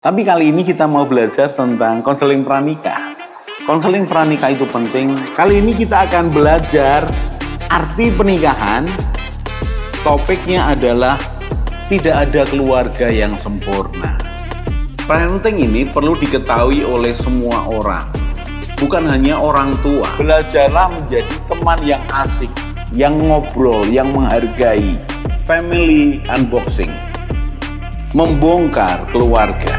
Tapi kali ini kita mau belajar tentang konseling pranikah. Konseling pranikah itu penting. Kali ini kita akan belajar arti pernikahan. Topiknya adalah tidak ada keluarga yang sempurna. Parenting ini perlu diketahui oleh semua orang, bukan hanya orang tua. Belajarlah menjadi teman yang asik, yang ngobrol, yang menghargai. Family unboxing. Membongkar keluarga.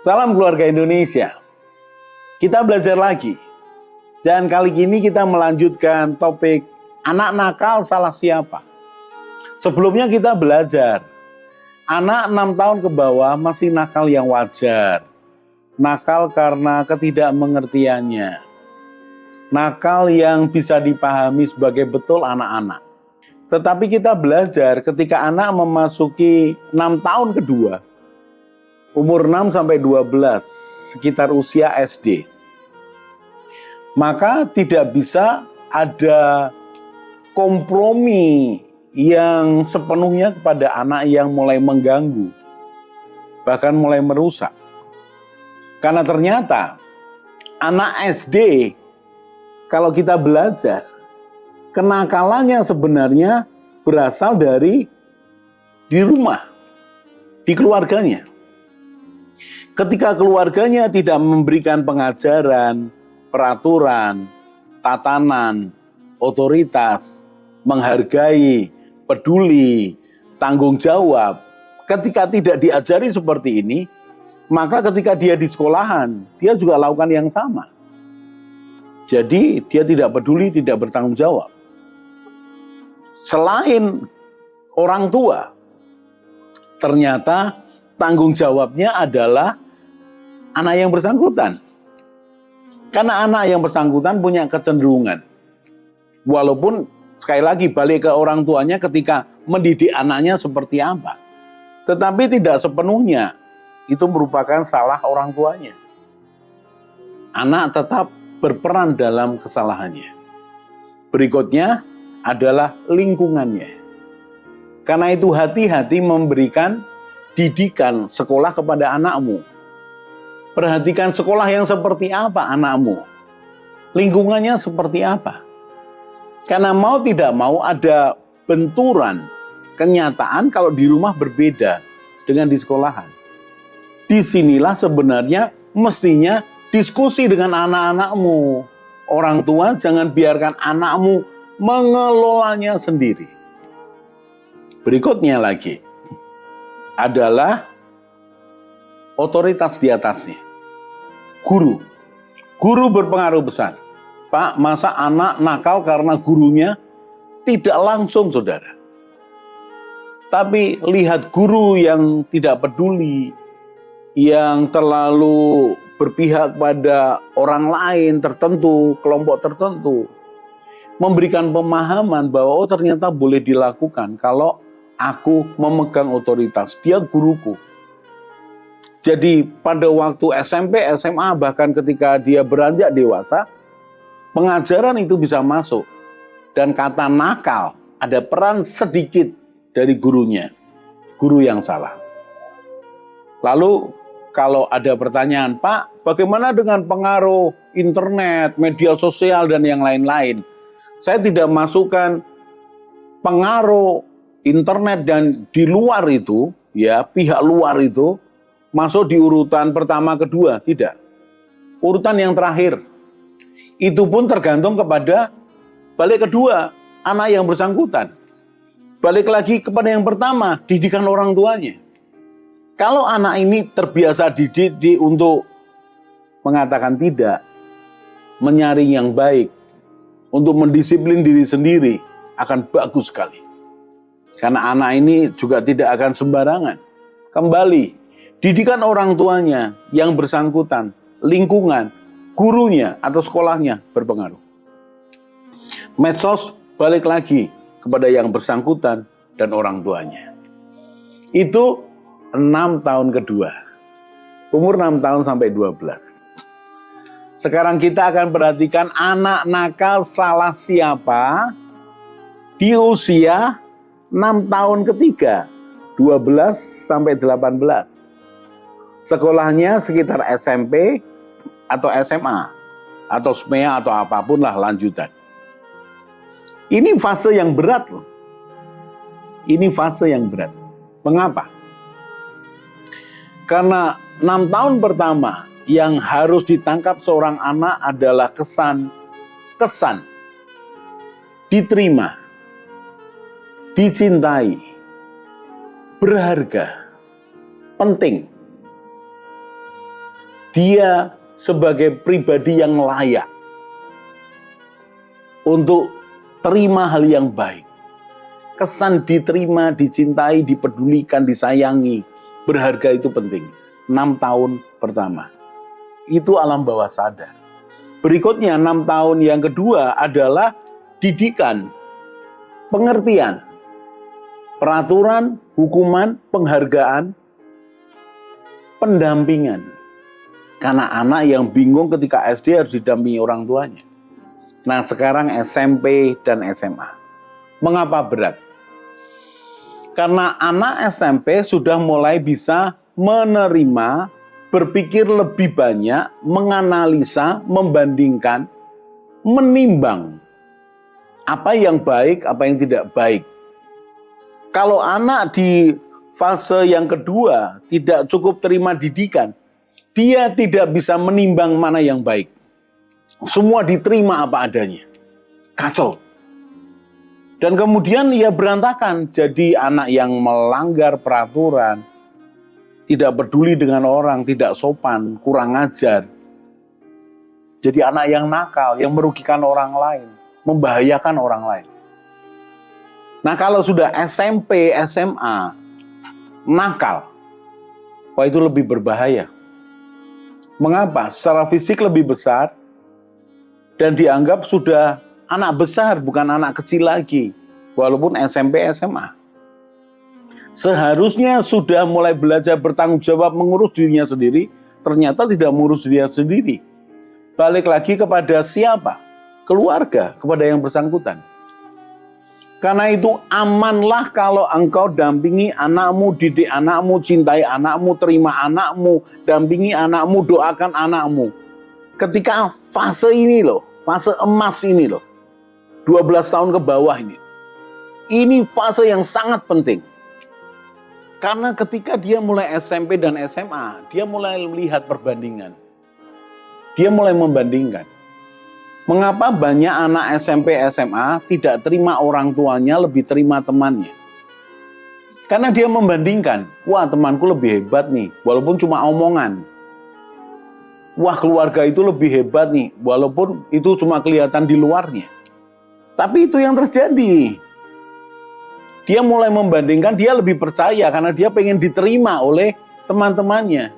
Salam keluarga Indonesia. Kita belajar lagi. Dan kali ini kita melanjutkan topik anak nakal salah siapa. Sebelumnya kita belajar anak 6 tahun ke bawah masih nakal yang wajar. Nakal karena ketidakmengertiannya. Nakal yang bisa dipahami sebagai betul anak-anak. Tetapi kita belajar ketika anak memasuki 6 tahun kedua, umur 6 sampai 12, sekitar usia SD. Maka tidak bisa ada kompromi yang sepenuhnya kepada anak yang mulai mengganggu, bahkan mulai merusak. Karena ternyata anak SD, kalau kita belajar, kenakalannya sebenarnya berasal dari di rumah, di keluarganya. Ketika keluarganya tidak memberikan pengajaran, peraturan, tatanan, otoritas, menghargai, peduli, tanggung jawab, ketika tidak diajari seperti ini, maka ketika dia di sekolahan, dia juga lakukan yang sama. Jadi dia tidak peduli, tidak bertanggung jawab. Selain orang tua, ternyata tanggung jawabnya adalah anak yang bersangkutan. Karena anak yang bersangkutan punya kecenderungan. Walaupun sekali lagi balik ke orang tuanya ketika mendidik anaknya seperti apa. Tetapi tidak sepenuhnya itu merupakan salah orang tuanya. Anak tetap berperan dalam kesalahannya. Berikutnya adalah lingkungannya. Karena itu hati-hati memberikan didikan sekolah kepada anakmu. Perhatikan sekolah yang seperti apa anakmu. Lingkungannya seperti apa. Karena mau tidak mau ada benturan kenyataan kalau di rumah berbeda dengan di sekolahan. Disinilah sebenarnya mestinya diskusi dengan anak-anakmu. Orang tua jangan biarkan anakmu mengelolanya sendiri. Berikutnya lagi adalah otoritas di atasnya. Guru. Guru berpengaruh besar. Pak, masa anak nakal karena gurunya? Tidak langsung, saudara. Tapi lihat guru yang tidak peduli, yang terlalu berpihak pada orang lain tertentu, kelompok tertentu, memberikan pemahaman bahwa oh ternyata boleh dilakukan kalau aku memegang otoritas, dia guruku. Jadi pada waktu SMP, SMA, bahkan ketika dia beranjak dewasa, pengajaran itu bisa masuk. Dan kata nakal, ada peran sedikit dari gurunya, guru yang salah. Lalu kalau ada pertanyaan, Pak, bagaimana dengan pengaruh internet, media sosial, dan yang lain-lain? Saya tidak masukkan pengaruh internet dan di luar itu, ya pihak luar itu, masuk di urutan pertama, kedua. Tidak. Urutan yang terakhir. Itu pun tergantung kepada balik kedua, anak yang bersangkutan. Balik lagi kepada yang pertama, didikan orang tuanya. Kalau anak ini terbiasa dididik untuk mengatakan tidak, menyaring yang baik, untuk mendisiplin diri sendiri, akan bagus sekali. Karena anak ini juga tidak akan sembarangan. Kembali, didikan orang tuanya yang bersangkutan, lingkungan, gurunya atau sekolahnya berpengaruh. Medsos balik lagi kepada yang bersangkutan dan orang tuanya. Itu 6 tahun kedua. Umur 6 tahun sampai 12. Sekarang kita akan perhatikan anak nakal salah siapa di usia 6 tahun ketiga, 12 sampai 18. Sekolahnya sekitar SMP atau SMA, atau SMEA atau apapun lah lanjutan. Ini fase yang berat loh. Ini fase yang berat. Mengapa? Karena 6 tahun pertama yang harus ditangkap seorang anak adalah kesan, diterima, dicintai, berharga, penting. Dia sebagai pribadi yang layak untuk terima hal yang baik. Kesan diterima, dicintai, dipedulikan, disayangi, berharga itu penting. 6 tahun pertama. Itu alam bawah sadar. Berikutnya 6 tahun yang kedua adalah didikan, pengertian, peraturan, hukuman, penghargaan, pendampingan. Karena anak yang bingung ketika SD harus didampingi orang tuanya. Nah sekarang SMP dan SMA. Mengapa berat? Karena anak SMP sudah mulai bisa menerima, berpikir lebih banyak, menganalisa, membandingkan, menimbang apa yang baik, apa yang tidak baik. Kalau anak di fase yang kedua tidak cukup terima didikan, dia tidak bisa menimbang mana yang baik. Semua diterima apa adanya. Kacau. Dan kemudian ia berantakan. Jadi anak yang melanggar peraturan, tidak peduli dengan orang, tidak sopan, kurang ajar. Jadi anak yang nakal, yang merugikan orang lain, membahayakan orang lain. Nah kalau sudah SMP, SMA, nakal, wah itu lebih berbahaya. Mengapa? Secara fisik lebih besar dan dianggap sudah anak besar, bukan anak kecil lagi. Walaupun SMP, SMA. Seharusnya sudah mulai belajar bertanggung jawab mengurus dirinya sendiri, ternyata tidak mengurus dirinya sendiri. Balik lagi kepada siapa? Keluarga, kepada yang bersangkutan. Karena itu amanlah kalau engkau dampingi anakmu, didik anakmu, cintai anakmu, terima anakmu, dampingi anakmu, doakan anakmu. Ketika fase ini loh, fase emas ini loh, 12 tahun ke bawah ini. Ini fase yang sangat penting. Karena ketika dia mulai SMP dan SMA, dia mulai melihat perbandingan. Dia mulai membandingkan. Mengapa banyak anak SMP, SMA tidak terima orang tuanya, lebih terima temannya? Karena dia membandingkan, wah temanku lebih hebat nih, walaupun cuma omongan. Wah keluarga itu lebih hebat nih, walaupun itu cuma kelihatan di luarnya. Tapi itu yang terjadi. Dia mulai membandingkan, dia lebih percaya karena dia pengen diterima oleh teman-temannya.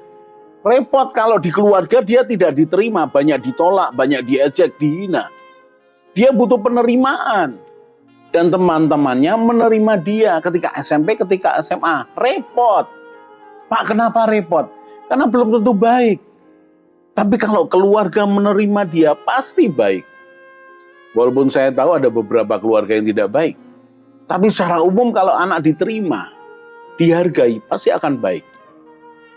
Repot kalau di keluarga dia tidak diterima, banyak ditolak, banyak diejek, dihina. Dia butuh penerimaan. Dan teman-temannya menerima dia ketika SMP, ketika SMA. Repot. Pak, kenapa repot? Karena belum tentu baik. Tapi kalau keluarga menerima dia, pasti baik. Walaupun saya tahu ada beberapa keluarga yang tidak baik. Tapi secara umum kalau anak diterima, dihargai, pasti akan baik.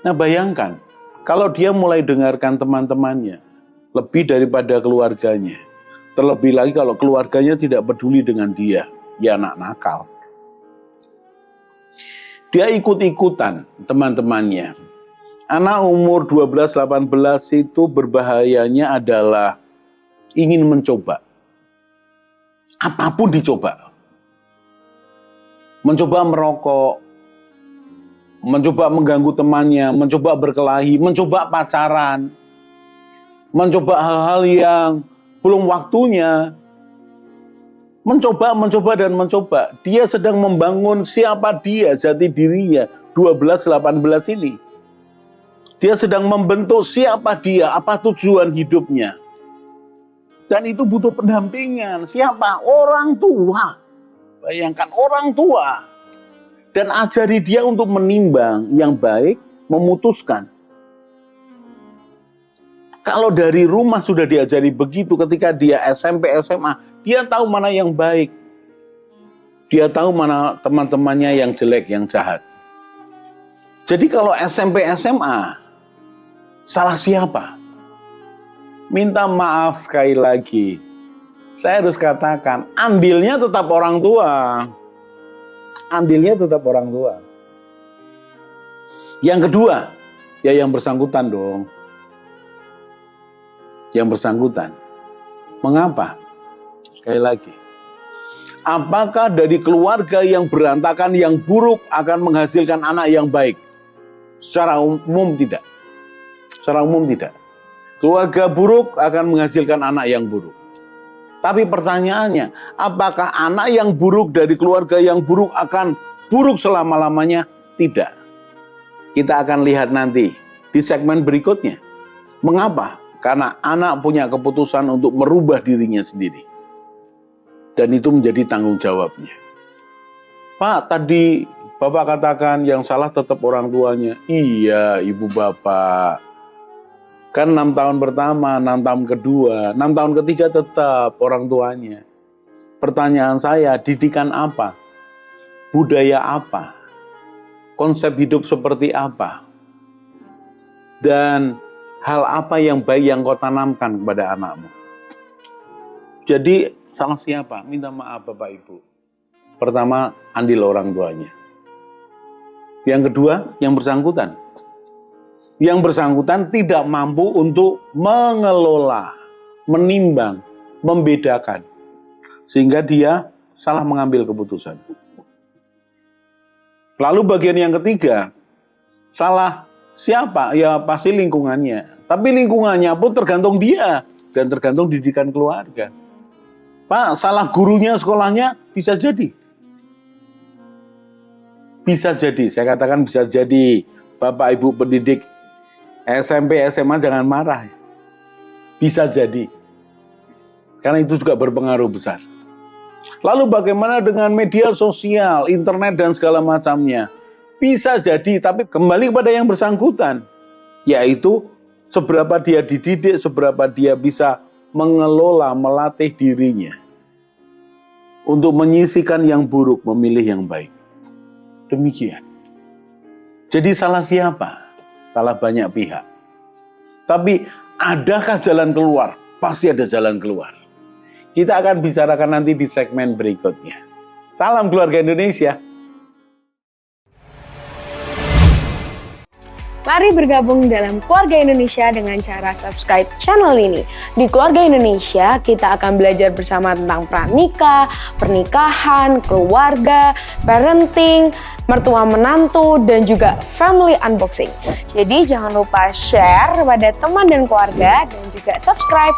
Nah bayangkan, kalau dia mulai dengarkan teman-temannya, lebih daripada keluarganya. Terlebih lagi kalau keluarganya tidak peduli dengan dia, ya anak nakal. Dia ikut-ikutan teman-temannya. Anak umur 12-18 itu berbahayanya adalah ingin mencoba. Apapun dicoba. Mencoba merokok, mencoba mengganggu temannya, mencoba berkelahi, mencoba pacaran, mencoba hal-hal yang belum waktunya, mencoba dan mencoba. Dia sedang membangun siapa dia, jati dirinya, 12-18 ini. Dia sedang membentuk siapa dia, apa tujuan hidupnya. Dan itu butuh pendampingan. Siapa? Orang tua. Bayangkan orang tua. Dan ajari dia untuk menimbang yang baik, memutuskan. Kalau dari rumah sudah diajari begitu ketika dia SMP, SMA, dia tahu mana yang baik. Dia tahu mana teman-temannya yang jelek, yang jahat. Jadi kalau SMP, SMA, salah siapa? Minta maaf sekali lagi. Saya harus katakan, andilnya tetap orang tua. Andilnya tetap orang tua. Yang kedua, ya yang bersangkutan dong. Yang bersangkutan. Mengapa? Sekali lagi. Apakah dari keluarga yang berantakan, yang buruk akan menghasilkan anak yang baik? Secara umum tidak. Secara umum tidak. Keluarga buruk akan menghasilkan anak yang buruk. Tapi pertanyaannya, apakah anak yang buruk dari keluarga yang buruk akan buruk selama-lamanya? Tidak. Kita akan lihat nanti di segmen berikutnya. Mengapa? Karena anak punya keputusan untuk merubah dirinya sendiri. Dan itu menjadi tanggung jawabnya. Pak, tadi Bapak katakan yang salah tetap orang tuanya. Iya, Ibu Bapak. Kan 6 tahun pertama, 6 tahun kedua, 6 tahun ketiga tetap orang tuanya. Pertanyaan saya, didikan apa? Budaya apa? Konsep hidup seperti apa? Dan hal apa yang baik yang kau tanamkan kepada anakmu? Jadi, salah siapa? Minta maaf Bapak Ibu. Pertama, andil orang tuanya. Yang kedua, yang bersangkutan. Yang bersangkutan tidak mampu untuk mengelola, menimbang, membedakan. Sehingga dia salah mengambil keputusan. Lalu bagian yang ketiga, salah siapa? Ya pasti lingkungannya. Tapi lingkungannya pun tergantung dia dan tergantung didikan keluarga. Pak, salah gurunya sekolahnya bisa jadi. Bisa jadi, saya katakan bisa jadi. Bapak Ibu pendidik SMP, SMA jangan marah. Bisa jadi. Karena itu juga berpengaruh besar. Lalu bagaimana dengan media sosial, internet dan segala macamnya? Bisa jadi, tapi kembali kepada yang bersangkutan. Yaitu seberapa dia dididik, seberapa dia bisa mengelola, melatih dirinya. Untuk menyisihkan yang buruk, memilih yang baik. Demikian. Jadi salah siapa? Salah banyak pihak. Tapi adakah jalan keluar? Pasti ada jalan keluar. Kita akan bicarakan nanti di segmen berikutnya. Salam keluarga Indonesia. Mari bergabung dalam Keluarga Indonesia dengan cara subscribe channel ini. Di Keluarga Indonesia, kita akan belajar bersama tentang pranikah, pernikahan, keluarga, parenting, mertua menantu, dan juga family unboxing. Jadi jangan lupa share kepada teman dan keluarga dan juga subscribe